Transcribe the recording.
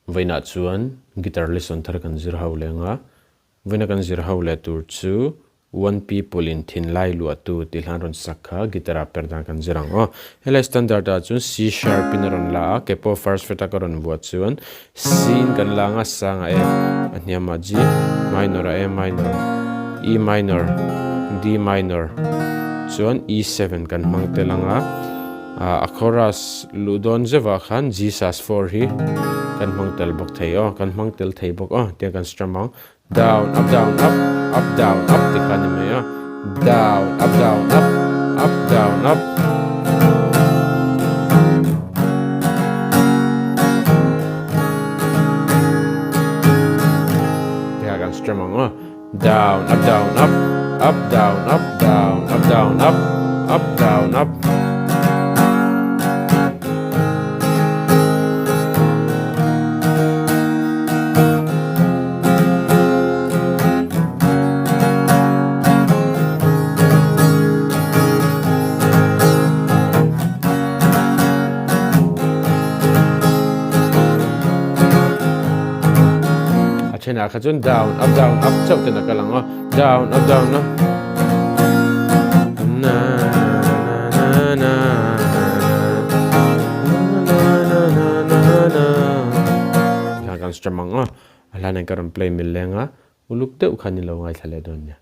Vaina chuan guitar lesson thar kan zir ho lenga vaina kan zir ho le tur chu one people in thin lai lu atu tilhan ron sakha guitar perdan kan zirang hele standard a chu C sharp in ron la kepo first fret ka ron buat chuan C kan la nga sanga e aniama G minor A minor E minor D minor chuan E7 kan mangte langa a chorus ludon zewa khan Jesus for hi kan mangtel bok theyo kan mangtel thei bok te kan strum down up down up up down up te kan me down up down up up down up te kan strum down up down up up down up down up down up up down up Chena khachun down up chau te nakalang down up na na na na kan stramang ala nan karon play milenga uluk te ukhani lo ngai thale don nya